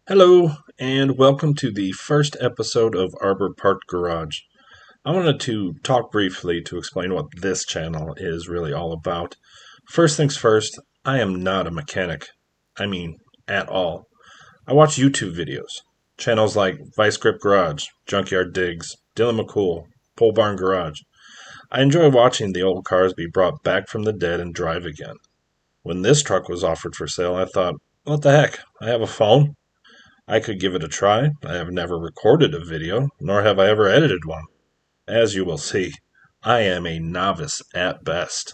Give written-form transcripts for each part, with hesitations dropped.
Hello, and welcome to the first episode of Arbor Park Garage. I wanted to talk briefly to explain what this channel is really all about. First things first, I am not a mechanic. I mean, at all. I watch YouTube videos. Channels like Vice Grip Garage, Junkyard Digs, Dylan McCool, Pole Barn Garage. I enjoy watching the old cars be brought back from the dead and drive again. When this truck was offered for sale, I thought, what the heck? I have a phone. I could give it a try. I have never recorded a video, nor have I ever edited one. As you will see, I am a novice at best.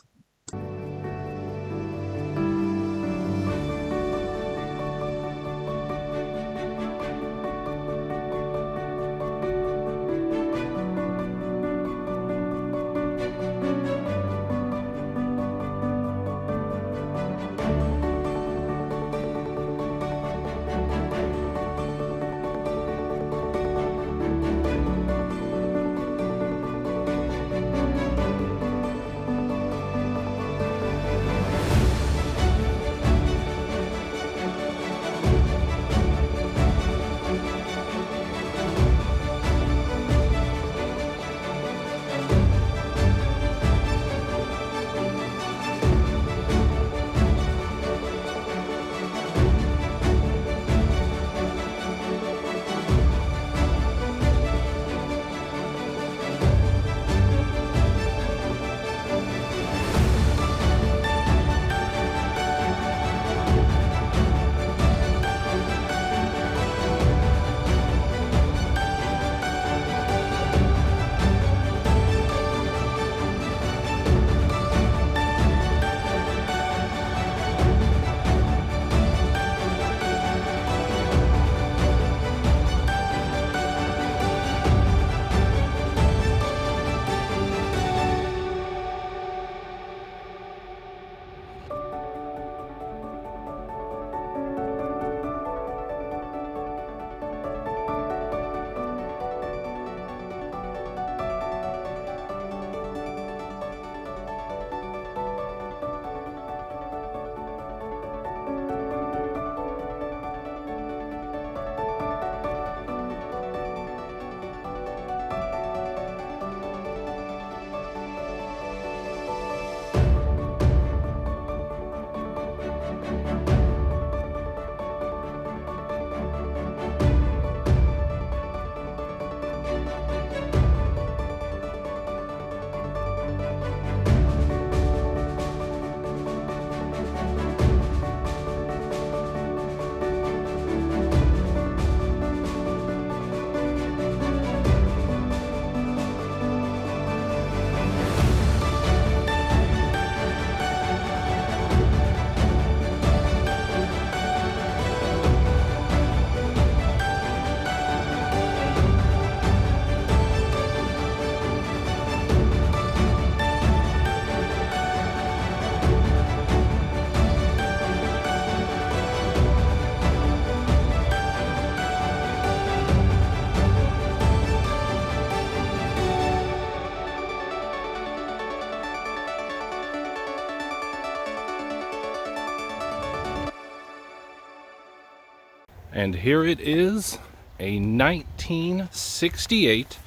And here it is, a 1968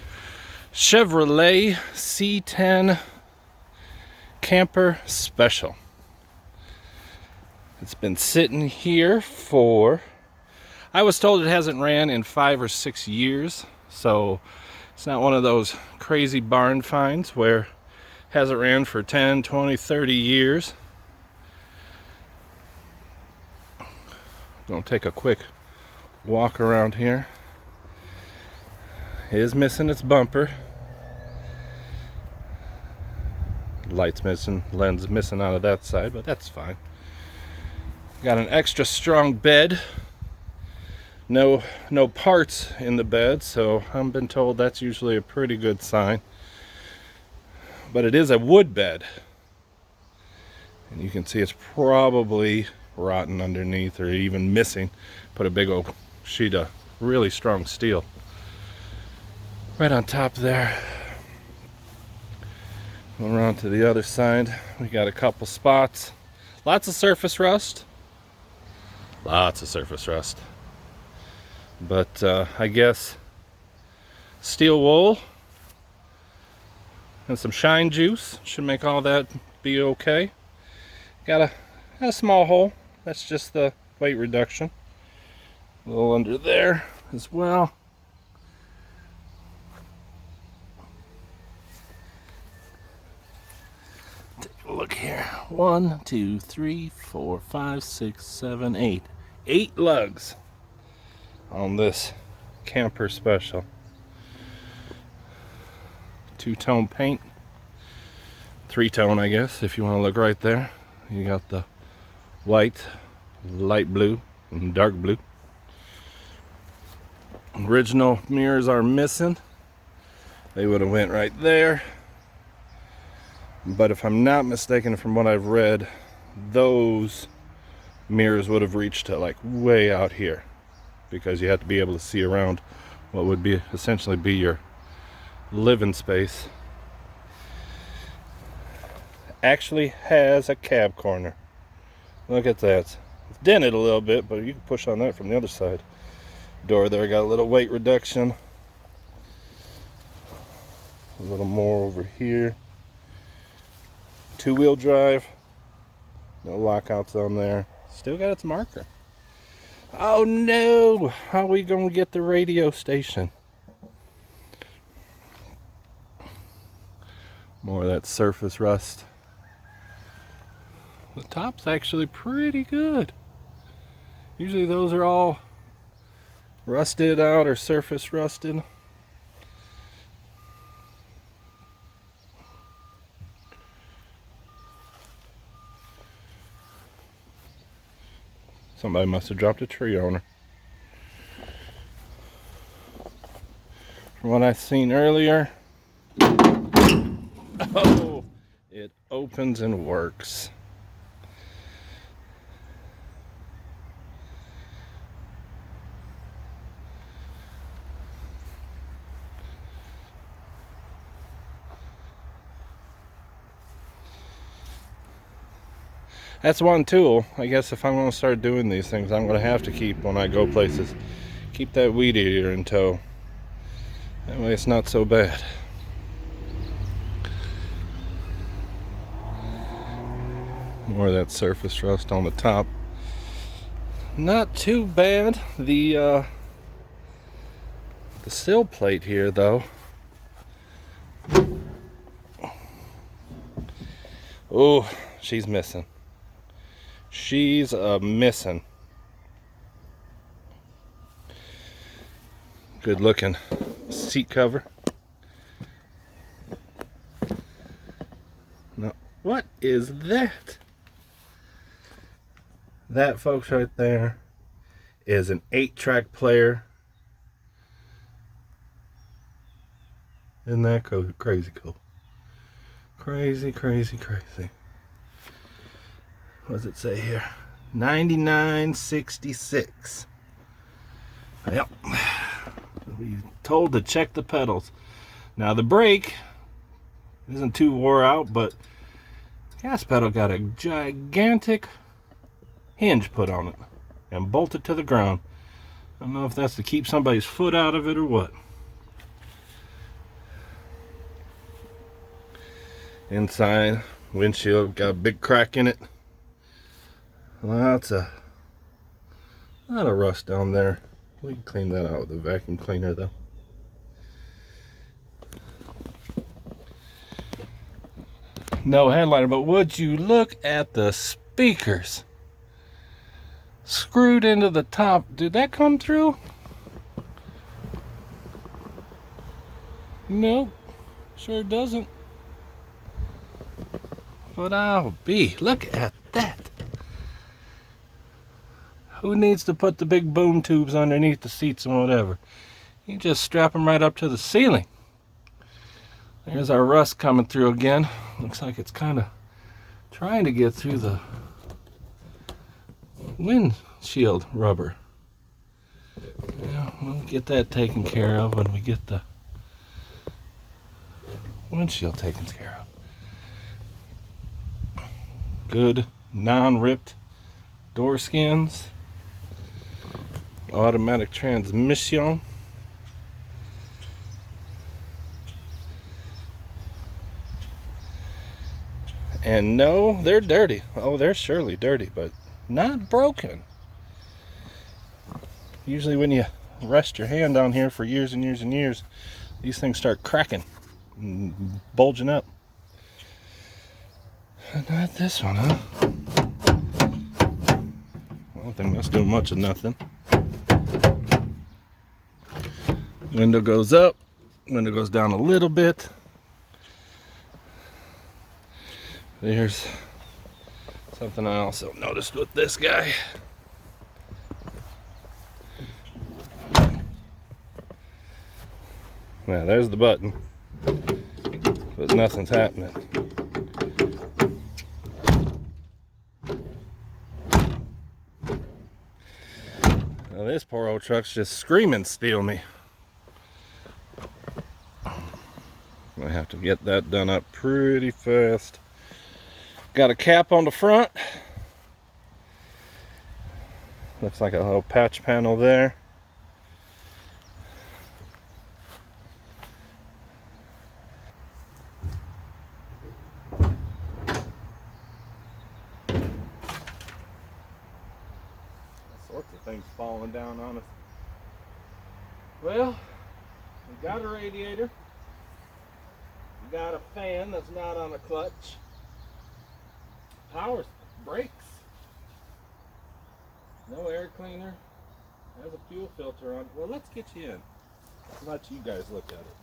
Chevrolet C10 Camper Special. It's been sitting here for, I was told it hasn't ran in 5 or 6 years, so it's not one of those crazy barn finds where it hasn't ran for 10, 20, 30 years. Gonna take a quick walk around here. It is missing its bumper. Light's missing, lens missing out of that side, but that's fine. Got an extra strong bed. No parts in the bed, so I've been told that's usually a pretty good sign. But it is a wood bed. And you can see it's probably rotten underneath or even missing. Put a big old sheet of really strong steel right on top there. Going around to the other side, we got a couple spots. Lots of surface rust. But I guess steel wool and some shine juice should make all that be okay. Got a small hole. That's just the weight reduction. A little under there as well. Take a look here. 1, 2, 3, 4, 5, 6, 7, 8. 8 lugs on this camper special. Two-tone paint. Three-tone, I guess, if you want to look right there. You got the white, light blue, and dark blue. Original mirrors are missing. They would have went right there. But if I'm not mistaken from what I've read, those mirrors would have reached to like way out here, because you have to be able to see around what would be essentially be your living space. Actually has a cab corner. Look at that. It's dented a little bit, but you can push on that from the other side. Door there got a little weight reduction. A little more over here. Two-wheel drive. No lockouts on there. Still got its marker. Oh no! How are we gonna get the radio station? More of that surface rust. The top's actually pretty good. Usually those are all rusted out or surface rusted. Somebody must have dropped a tree on her. From what I've seen earlier, oh, it opens and works. That's one tool. I guess if I'm going to start doing these things, I'm going to have to keep, when I go places, keep that weed eater in tow. That way it's not so bad. More of that surface rust on the top. Not too bad. The sill plate here, though. Oh, she's missing. She's missing. Good looking seat cover. No, what is that? That, folks, right there is an 8-track player. Isn't that crazy cool? Crazy, crazy, crazy. What does it say here? 9966. Yep. We told to check the pedals. Now the brake isn't too wore out, but gas pedal got a gigantic hinge put on it and bolted to the ground. I don't know if that's to keep somebody's foot out of it or what. Inside windshield got a big crack in it. Lots of rust down there. We can clean that out with a vacuum cleaner, though. No headliner, but would you look at the speakers screwed into the top? Did that come through? Nope, sure doesn't. But I'll be. Look at that. Who needs to put the big boom tubes underneath the seats and whatever? You just strap them right up to the ceiling. There's our rust coming through again. Looks like it's kind of trying to get through the windshield rubber. Yeah, we'll get that taken care of when we get the windshield taken care of. Good non-ripped door skins. Automatic transmission. And no, they're dirty. Oh, they're surely dirty, but not broken. Usually when you rest your hand on here for years and years and years, these things start cracking and bulging up. But not this one, huh? I don't think that's doing much of nothing. Window goes up, window goes down a little bit. There's something I also noticed with this guy. Now there's the button, but nothing's happening. Now this poor old truck's just screaming, steal me. I have to get that done up pretty fast. Got a cap on the front. Looks like a little patch panel there. Sorts of things falling down on us. Well, we got a radiator. We got a fan that's not on a clutch. Power brakes. No air cleaner. Has a fuel filter on. Well, let's get you in. Let you guys look at it.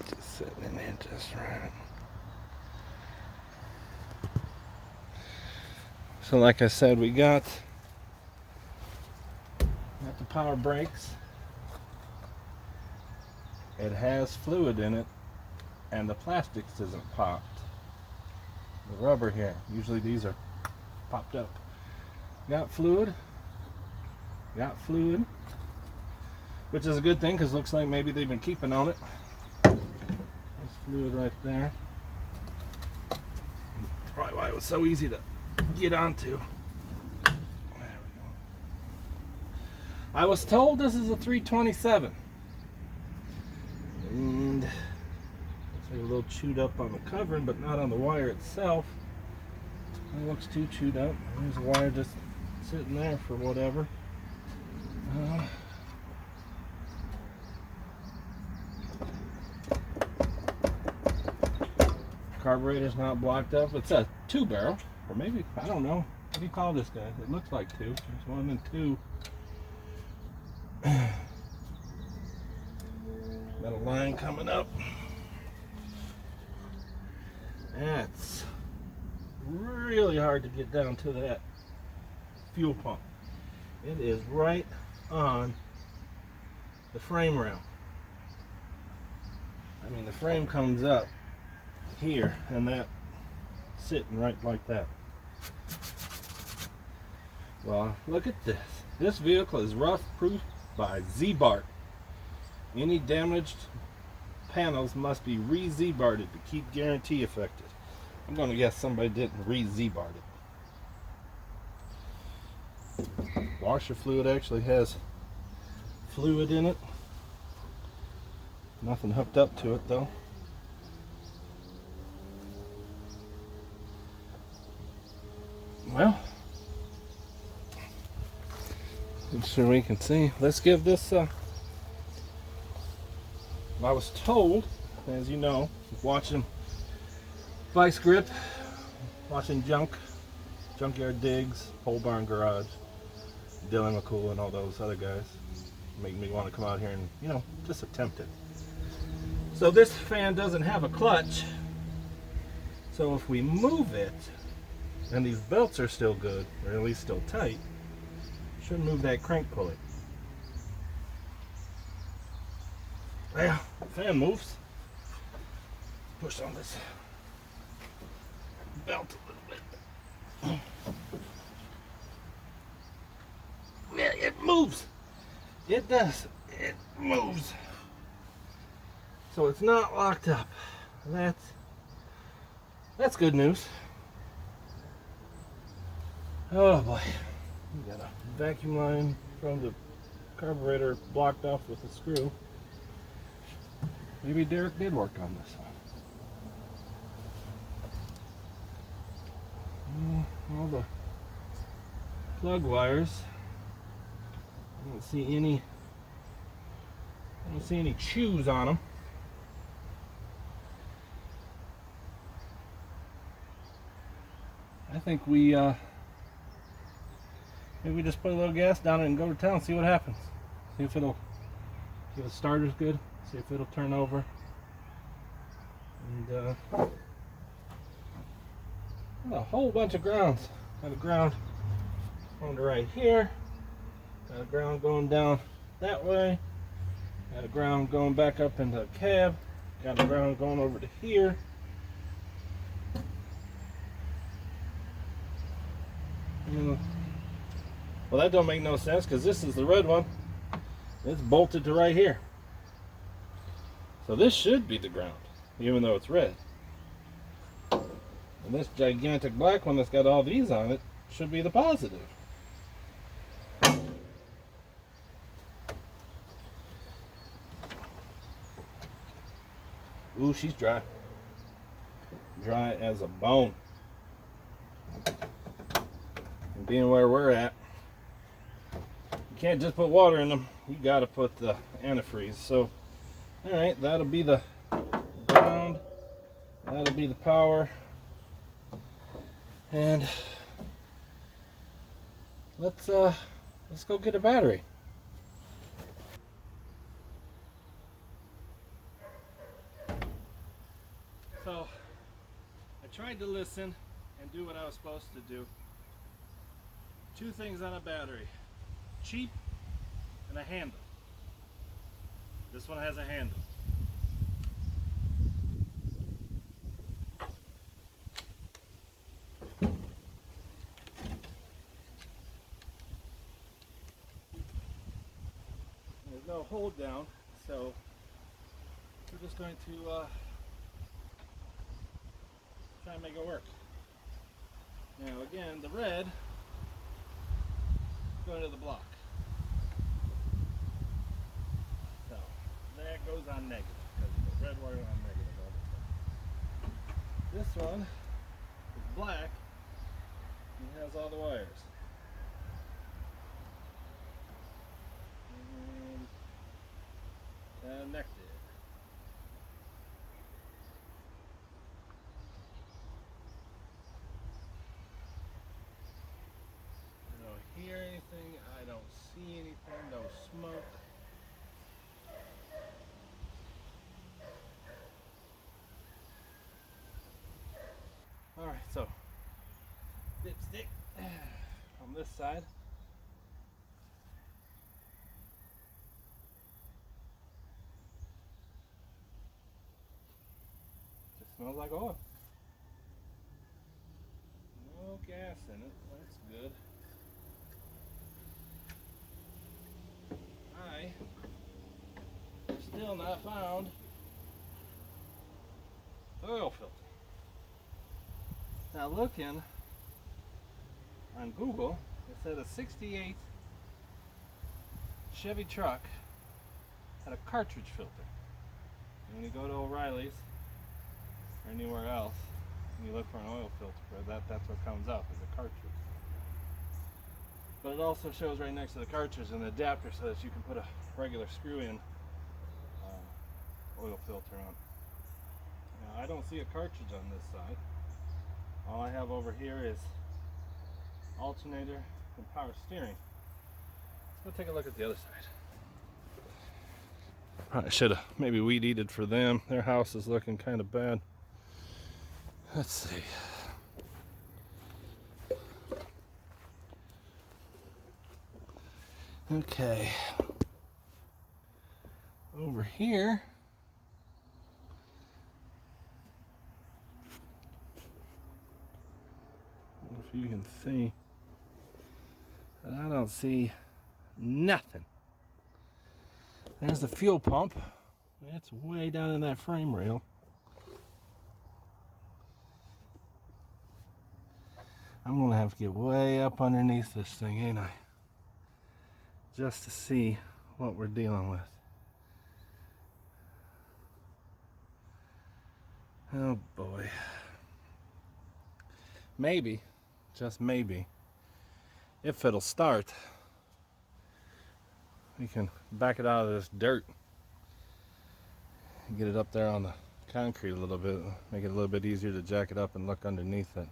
Just sitting in there just right. So like I said, we got the power brakes. It has fluid in it, and the plastics isn't popped. The rubber here, usually these are popped up. Got fluid, which is a good thing because looks like maybe they've been keeping on it. There's fluid right there. Probably why it was so easy to get onto. There we go. I was told this is a 327. And it's a little chewed up on the covering, but not on the wire itself. It looks too chewed up. There's a wire just sitting there for whatever. Carburetor's not blocked up. It's a 2-barrel, or maybe, I don't know. What do you call this guy? It looks like 2. There's 1 and 2. Got a line coming up. That's really hard to get down to that fuel pump. It is right on the frame rail. I mean, the frame comes up here, and that sitting right like that. Well, look at this. This vehicle is rough proof by Z-Bart. Any damaged panels must be re-Z-Barted to keep guarantee effective. I'm going to guess somebody didn't re-Z-Bart it. Washer fluid actually has fluid in it. Nothing hooked up to it though. Well, I'm sure we can see. Let's give this I was told, as you know, watching Vice Grip, watching Junkyard Digs, Pole Barn Garage, Dylan McCool and all those other guys make me want to come out here and, you know, just attempt it. So this fan doesn't have a clutch, so if we move it, and these belts are still good, or at least still tight, shouldn't move that crank pulley. Yeah, fan moves. Push on this belt a little bit. Yeah, it moves. It does. It moves. So it's not locked up. That's good news. Oh boy. We got a vacuum line from the carburetor blocked off with a screw. Maybe Derek did work on this one. All the plug wires. I don't see any chews on them. I think maybe we just put a little gas down it and go to town, see what happens. See if the starter's good, see if it'll turn over. And a whole bunch of grounds. Got a ground on the right here. Got a ground going down that way. Got a ground going back up into the cab. Got a ground going over to here. Well, that don't make no sense because this is the red one. It's bolted to right here. So this should be the ground, even though it's red. And this gigantic black one that's got all these on it should be the positive. Ooh, she's dry. Dry as a bone. And being where we're at, you can't just put water in them. You gotta put the antifreeze. So, alright, that'll be the ground. That'll be the power. And let's go get a battery. So I tried to listen and do what I was supposed to do. Two things on a battery: cheap and a handle. This one has a handle. There's no hold down, so we're just going to try and make it work. Now again, the red is going to the block. So that goes on negative because the red wire on negative all the time. This one is black and has all the wires. And connected. I don't hear anything, I don't see anything, no smoke. Alright, so dipstick on this side. Just smells like oil. No gas in it, that's good. I still not found the oil filter. Now looking on Google, it said a 68 Chevy truck had a cartridge filter. And when you go to O'Reilly's or anywhere else and you look for an oil filter, that's what comes up is a cartridge. But it also shows right next to the cartridge an adapter so that you can put a regular screw-in oil filter on. Now I don't see a cartridge on this side. All I have over here is alternator and power steering. Let's go take a look at the other side. I should have maybe weed eated for them. Their house is looking kind of bad. Let's see. Okay. Over here. If you can see, but I don't see nothing. There's the fuel pump It's way down in that frame rail. I'm gonna have to get way up underneath this thing, ain't I? Just to see what we're dealing with. Oh boy. Maybe, just maybe, if it'll start, we can back it out of this dirt and get it up there on the concrete a little bit, make it a little bit easier to jack it up and look underneath it.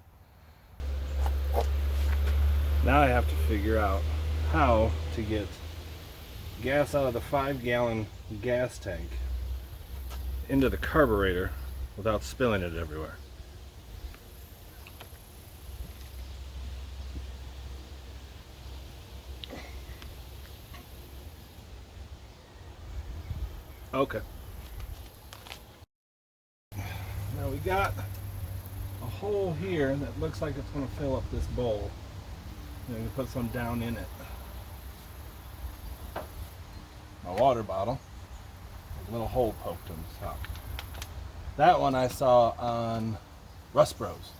Now I have to figure out how to get gas out of the 5-gallon gas tank into the carburetor without spilling it everywhere. Okay. Now we got a hole here that looks like it's going to fill up this bowl. I'm going to put some down in it. My water bottle. A little hole poked in the top. That one I saw on Rust Bros.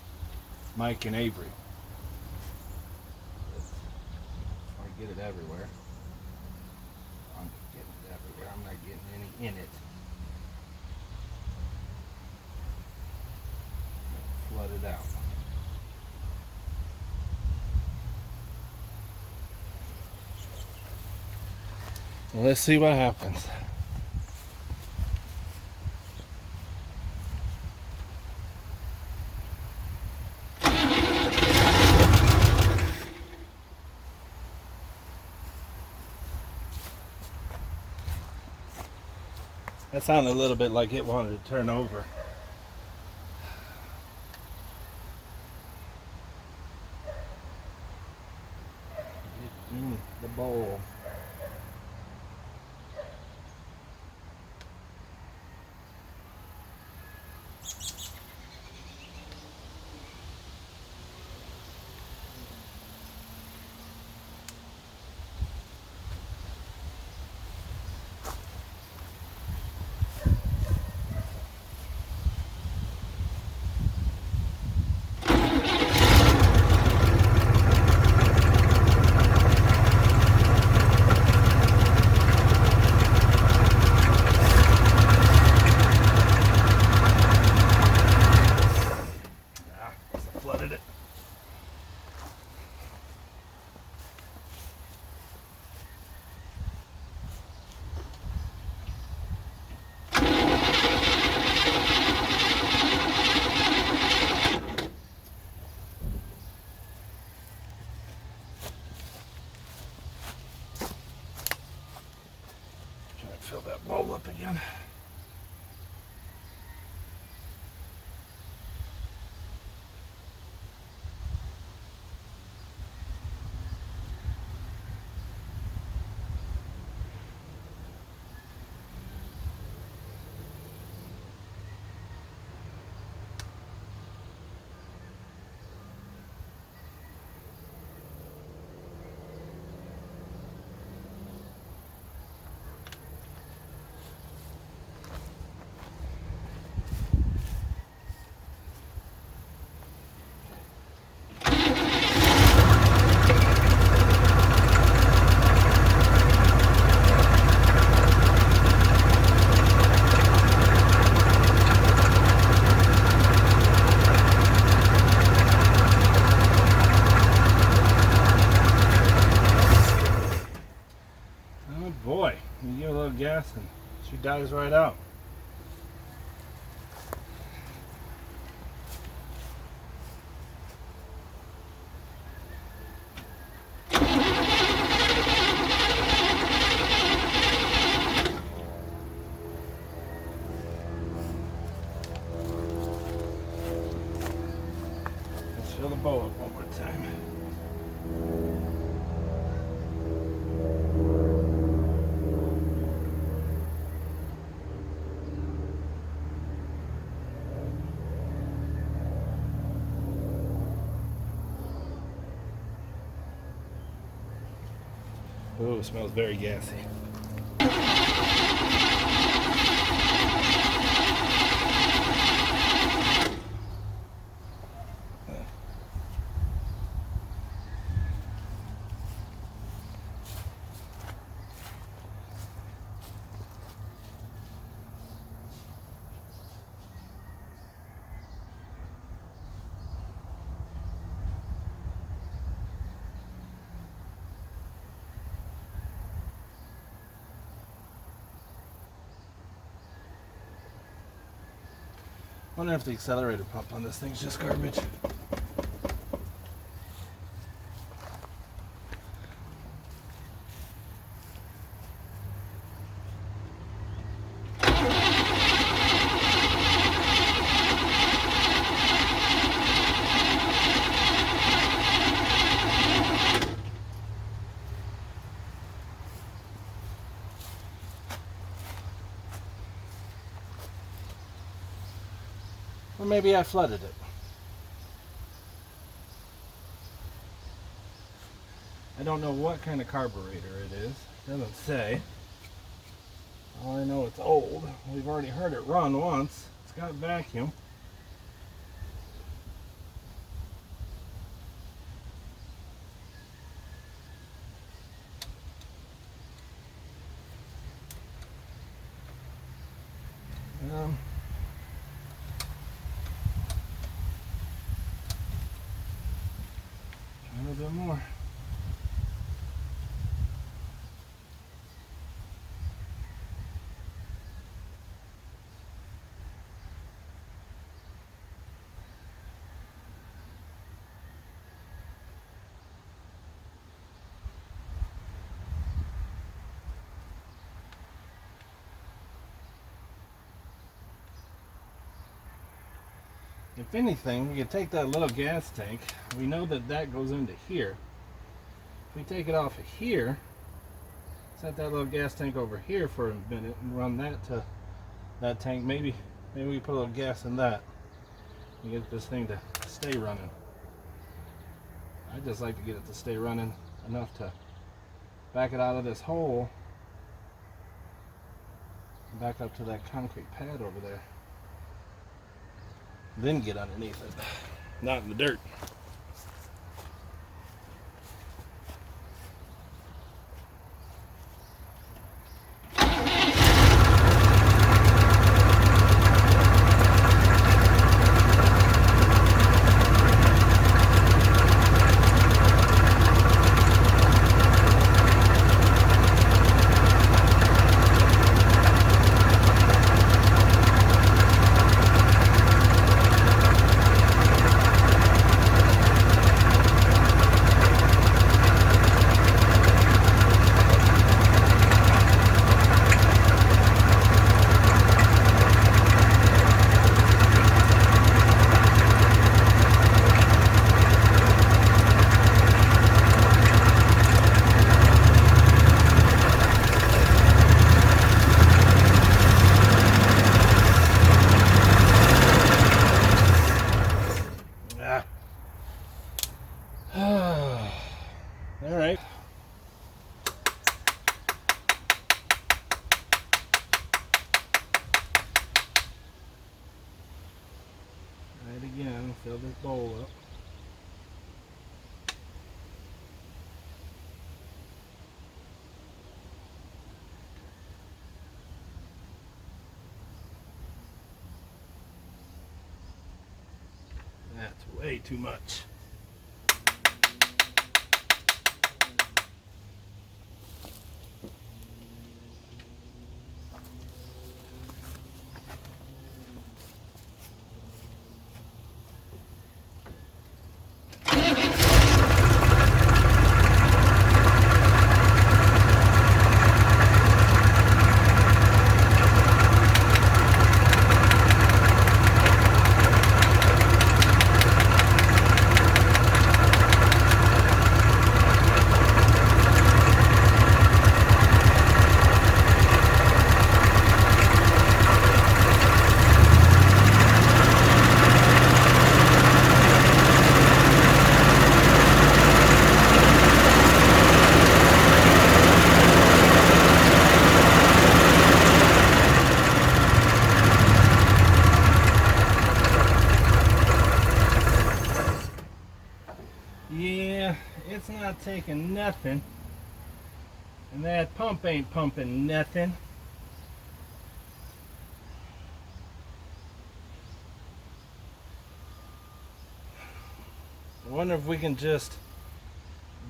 Mike and Avery. I get it everywhere. I'm getting it everywhere. I'm not getting any in it. Flood it out. Well, let's see what happens. That sounded a little bit like it wanted to turn over. Get in the bowl. Flooded it. Try to fill that bowl up again. Boy, you give a little gas and she dies right out. Let's fill the bowl up one more time. Oh, it smells very gassy. Wonder if the accelerator pump on this thing's just garbage. Or maybe I flooded it. I don't know what kind of carburetor it is. It doesn't say. All I know it's old. We've already heard it run once. It's got vacuum. A little bit more. If anything, we could take that little gas tank. We know that that goes into here. If we take it off of here, set that little gas tank over here for a minute and run that to that tank. Maybe we put a little gas in that and get this thing to stay running. I just like to get it to stay running enough to back it out of this hole and back up to that concrete pad over there. Then get underneath it, not in the dirt. All right. Right again, fill this bowl up. That's way too much. Yeah, it's not taking nothing. And that pump ain't pumping nothing. I wonder if we can just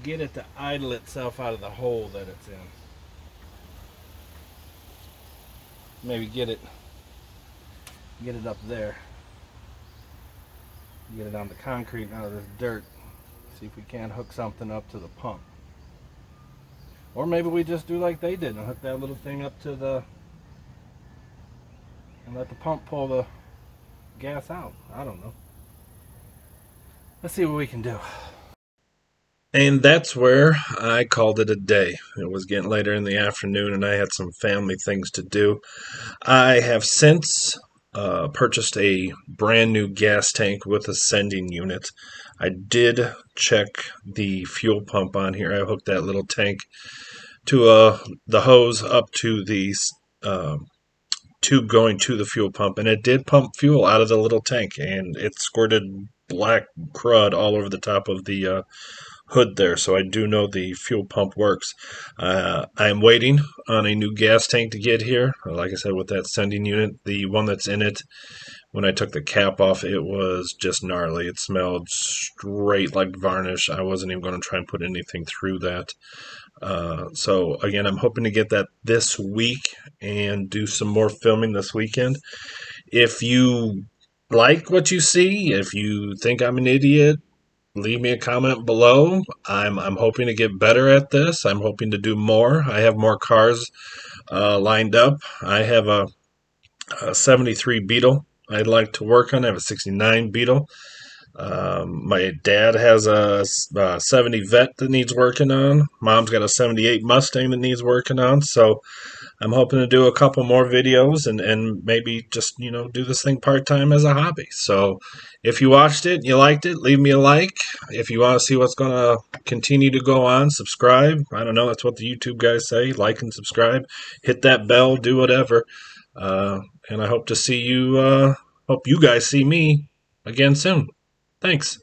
get it to idle itself out of the hole that it's in. Maybe get it up there. Get it on the concrete and out of this dirt. See if we can't hook something up to the pump. Or maybe we just do like they did and hook that little thing up to the, and let the pump pull the gas out. I don't know. Let's see what we can do. And that's where I called it a day. It was getting later in the afternoon and I had some family things to do. I have since purchased a brand new gas tank with a sending unit. I did check the fuel pump on here. I hooked that little tank to the hose up to the tube going to the fuel pump, and it did pump fuel out of the little tank, and it squirted black crud all over the top of the hood there, so I do know the fuel pump works. I'm waiting on a new gas tank to get here. Like I said, with that sending unit, the one that's in it, when I took the cap off, it was just gnarly. It smelled straight like varnish. I wasn't even going to try and put anything through that. So again, I'm hoping to get that this week and do some more filming this weekend. If you like what you see, if you think I'm an idiot, leave me a comment below. I'm hoping to get better at this. I'm hoping to do more. I have more cars lined up. I have a 73 Beetle I'd like to work on. I have a 69 Beetle. My dad has a 70 Vet that needs working on. Mom's got a 78 Mustang that needs working on. So I'm hoping to do a couple more videos and maybe just, do this thing part-time as a hobby. So if you watched it and you liked it, leave me a like. If you want to see what's going to continue to go on, subscribe. I don't know. That's what the YouTube guys say. Like and subscribe. Hit that bell. Do whatever. And I hope to see you, hope you guys see me again soon. Thanks.